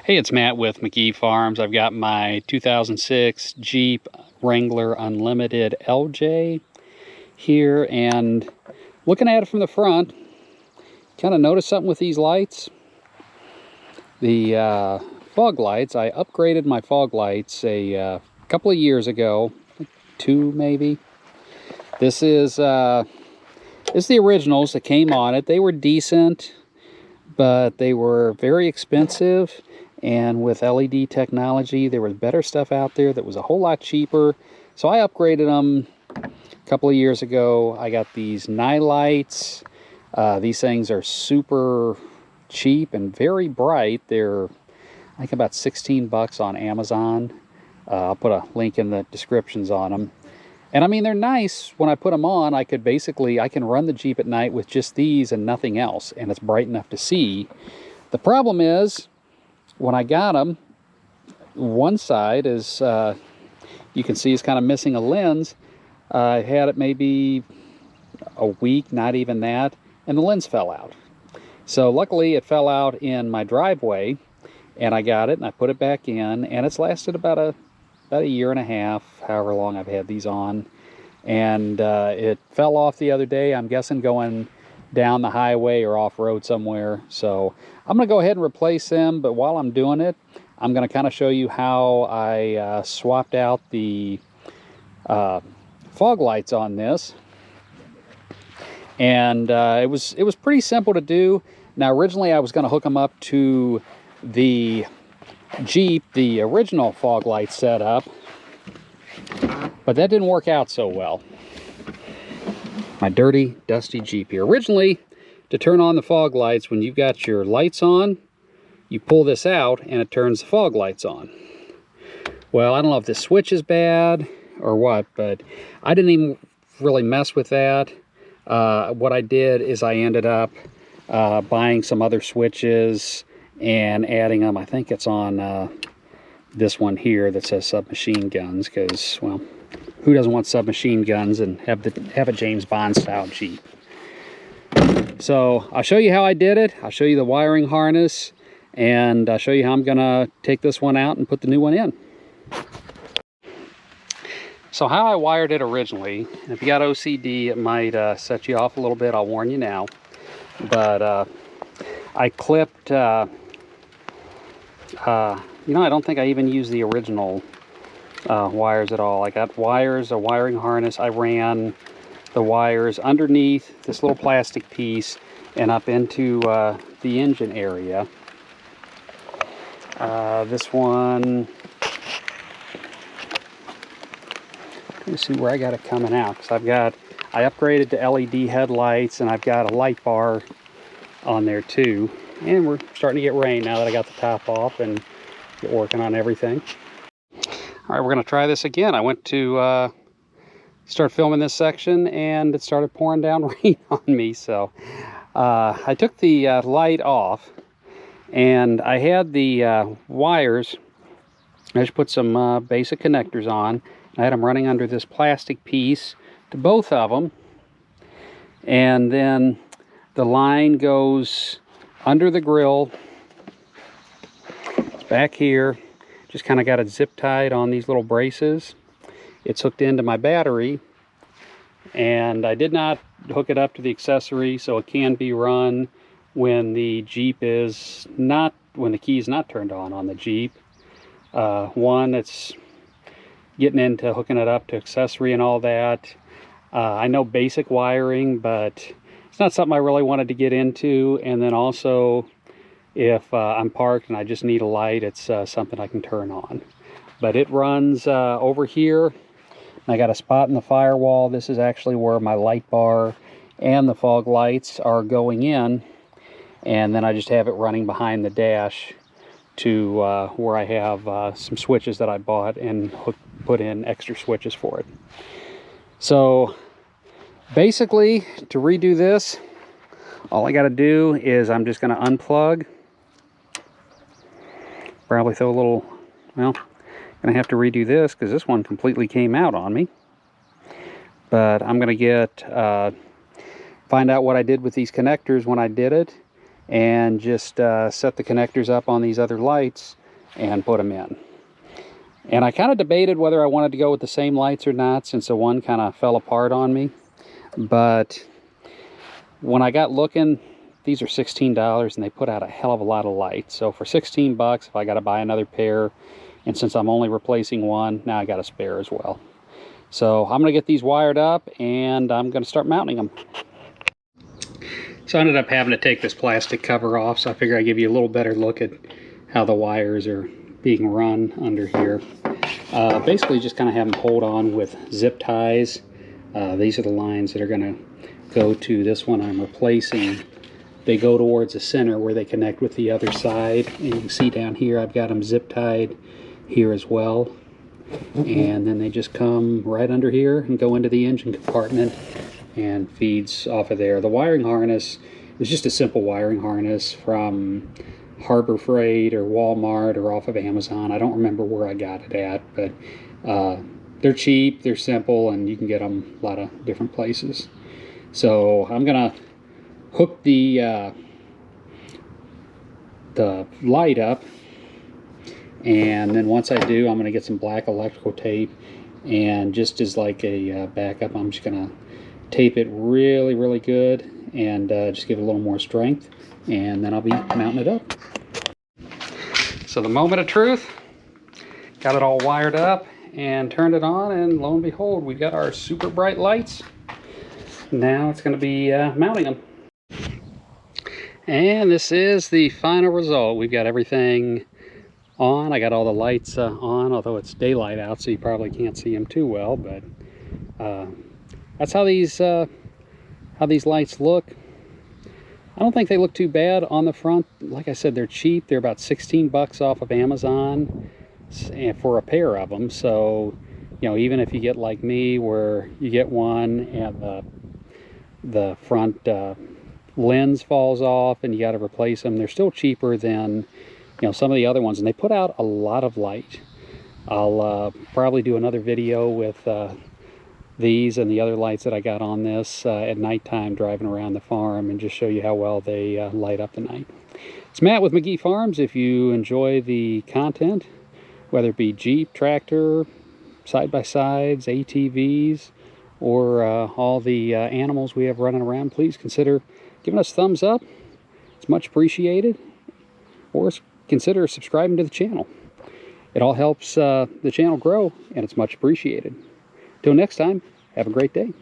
Hey, it's Matt with McGee Farms. I've got my 2006 Jeep Wrangler Unlimited LJ here, and looking at it from the front, kind of noticed something with these lights. The fog lights, I upgraded my fog lights a couple of years ago, 2 maybe. This is the originals that came on it. They were decent, but they were very expensive. And with LED technology, there was better stuff out there that was a whole lot cheaper. So I upgraded them a couple of years ago. I got these night lights. These things are super cheap and very bright. They're, I think, about 16 bucks on Amazon. I'll put a link in the descriptions on them. And I mean, they're nice. When I put them on, I can run the Jeep at night with just these and nothing else, and it's bright enough to see. The problem is, when I got them, one side is, you can see, is kind of missing a lens. I had it maybe a week, not even that, and the lens fell out. So luckily it fell out in my driveway, and I got it and I put it back in, and it's lasted about a year and a half, however long I've had these on. And it fell off the other day, I'm guessing going down the highway or off-road somewhere. So I'm going to go ahead and replace them, but while I'm doing it, I'm going to kind of show you how I swapped out the fog lights on this. And it was pretty simple to do. Now, originally I was going to hook them up to the Jeep, the original fog light setup, but that didn't work out so well. My dirty, dusty Jeep here. Originally, to turn on the fog lights, when you've got your lights on, you pull this out and it turns the fog lights on. Well, I don't know if this switch is bad or what, but I didn't even really mess with that. What I did is I ended up buying some other switches and adding them. I think it's on this one here that says submachine guns, because, well, who doesn't want submachine guns and have a James Bond style Jeep? So I'll show you how I did it. I'll show you the wiring harness, and I'll show you how I'm gonna take this one out and put the new one in. So how I wired it originally, if you got OCD, it might set you off a little bit, I'll warn you now. But I clipped, you know, I don't think I even used the original wires at all. I got wires, a wiring harness. I ran the wires underneath this little plastic piece and up into the engine area. This one, let me see where I got it coming out, because I upgraded to LED headlights, and I've got a light bar on there too. And we're starting to get rain now that I got the top off and get working on everything. All right, we're going to try this again. I went to start filming this section, and it started pouring down rain on me. So I took the light off, and I had the wires. I just put some basic connectors on. I had them running under this plastic piece to both of them. And then the line goes under the grill. It's back here. Just kind of got it zip tied on these little braces. It's hooked into my battery, and I did not hook it up to the accessory, so it can be run when the Jeep is not, when the key is not turned on the Jeep. One, it's getting into hooking it up to accessory and all that. I know basic wiring, but it's not something I really wanted to get into. And then also, if I'm parked and I just need a light, it's something I can turn on. But it runs over here. I got a spot in the firewall. This is actually where my light bar and the fog lights are going in. And then I just have it running behind the dash to where I have some switches that I bought and put in extra switches for it. So basically, to redo this, all I got to do is I'm just going to unplug. Probably throw a little, well, gonna have to redo this because this one completely came out on me. But I'm gonna find out what I did with these connectors when I did it, and just set the connectors up on these other lights and put them in. And I kind of debated whether I wanted to go with the same lights or not, since the one kind of fell apart on me. But when I got looking, these are $16 and they put out a hell of a lot of light. So for 16 bucks, if I got to buy another pair, and since I'm only replacing one, now I got a spare as well. So I'm gonna get these wired up and I'm gonna start mounting them. So I ended up having to take this plastic cover off, so I figure I'd give you a little better look at how the wires are being run under here. Basically just kind of have them hold on with zip ties. These are the lines that are gonna go to this one I'm replacing. They go towards the center where they connect with the other side, and you can see down here I've got them zip tied here as well. And then they just come right under here and go into the engine compartment and feeds off of there. The wiring harness is just a simple wiring harness from Harbor Freight or Walmart or off of Amazon. I don't remember where I got it at, but they're cheap, they're simple, and you can get them a lot of different places. So I'm gonna hook the light up, and then once I do, I'm gonna get some black electrical tape, and just as like a backup, I'm just gonna tape it really good and just give it a little more strength, and then I'll be mounting it up. So the moment of truth, got it all wired up and turned it on, and lo and behold, we got our super bright lights. Now it's going to be mounting them. And this is the final result. We've got everything on. I got all the lights on, although it's daylight out, so you probably can't see them too well, but that's how these lights look. I don't think they look too bad on the front. Like I said, they're cheap. They're about 16 bucks off of Amazon for a pair of them. So, you know, even if you get like me, where you get one and the front lens falls off and you got to replace them, they're still cheaper than, you know, some of the other ones, and they put out a lot of light. I'll probably do another video with these and the other lights that I got on this at nighttime driving around the farm, and just show you how well they light up the night. It's Matt with McGee Farms. If you enjoy the content, whether it be Jeep, tractor, side-by-sides, ATVs, or all the animals we have running around, please consider giving us a thumbs up. It's much appreciated. Or consider subscribing to the channel. It all helps the channel grow, and it's much appreciated. Till next time, have a great day.